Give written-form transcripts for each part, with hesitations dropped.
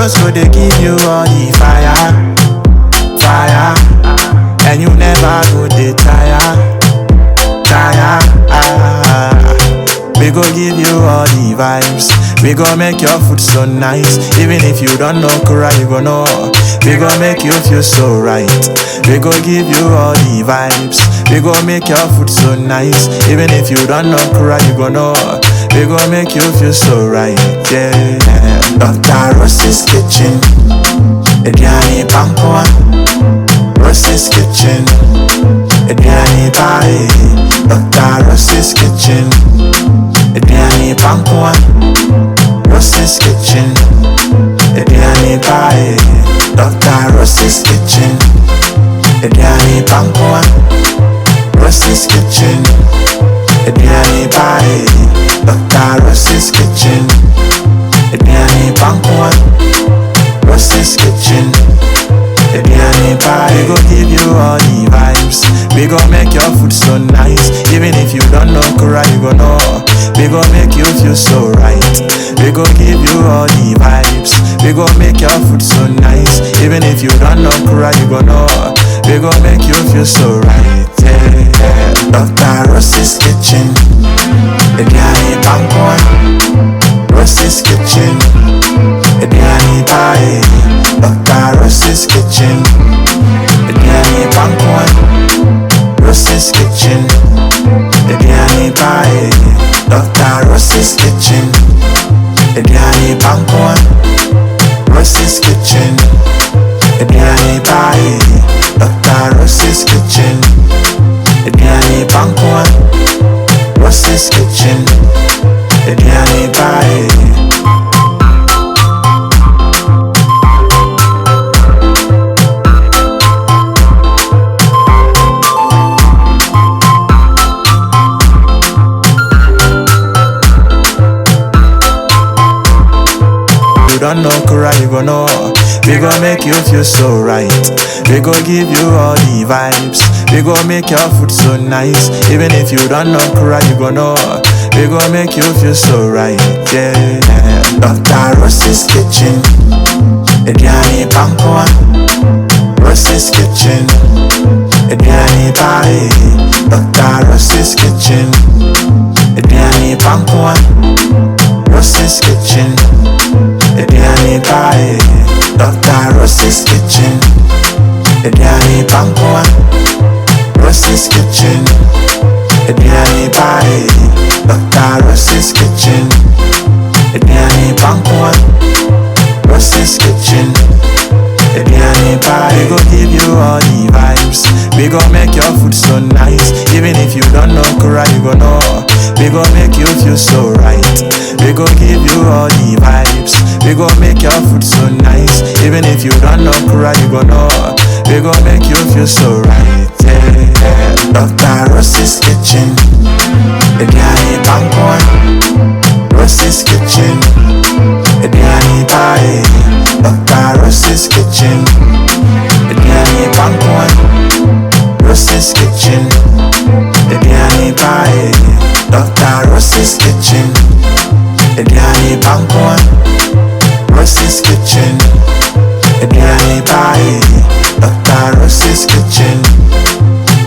just go they give you all the fire, fire, and you never go they tire, tire. We go give you all the vibes. We go make your food so nice. Even if you don't know Kura, you go know. We go make you feel so right. We go give you all the vibes. We go make your food so nice. Even if you don't know Kura, you go know. We go make you feel so right. Yeah. Dr. Ross's kitchen. Ediani Pankwa. Ross's kitchen. Ediani Bae. Dr. Ross's kitchen. Ediani Pankwa. Ross's kitchen. Ediani Bae. Dr. Ross's kitchen. Ediani Pankwa. Ross's kitchen. Ediani Bae. Dr. Ross's kitchen. Ediani Pankwa. Ross's kitchen. Ediani Bae. We go give you all the vibes. We go make your food so nice. Even if you don't know Kura, you go know. We go make you feel so right. We go give you all the vibes. We go make your food so nice. Even if you don't know Kura, you go know. We go make you feel so right. Yeah. Dr. Ross's kitchen. Ediani Pankwa. Ross's kitchen. Ediani Bae. Dr. Ross's kitchen. Ediani Pankwa. Ross's kitchen. Ediani Bae. Dr. Ross's kitchen. Ediani Pankwa. Ross's kitchen. Ediani Bae. Dr. Ross's kitchen. Ediani Pankwa. Ross's kitchen. Ediani Bae. You don't know Kura, you go know. We go make you feel so right. We go give you all the vibes. We go make your food so nice. Even if you don't know Kura, you go know. We go make you feel so right. Yeah. Dr. Ross's kitchen. Ediani Pankwa. Ross's kitchen. Ediani Bae. Dr. Ross's kitchen. Ediani Pankwa. Ross's kitchen. Ediani Bae. Dr. Ross's kitchen. Ediani Pankwa. Ross's kitchen. Ediani Bae. Dr. Ross's kitchen. Ediani Pankwa. Ross's kitchen. Ediani Bae. We go give you all the vibes. We go make your food so nice. Even if you don't know Kura, you go know. We go make you feel so right. We go give you all the vibes. We go make your food so nice. Even if you don't know Kura, you go know. We go make you feel so right. Yeah. Dr. Ross's kitchen. Ediani Pankwa. Ross's kitchen. Ediani Bae. Dr. Ross's kitchen. Ediani Pankwa. Ross's kitchen. Ediani Bae. Dr. Ross's kitchen. Ediani Pankwa. Ross's kitchen. Ediani Bae. Dr. Ross's kitchen.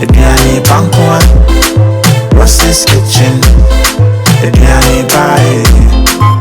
Ediani Pankwa. Ross's kitchen. Ediani Bae.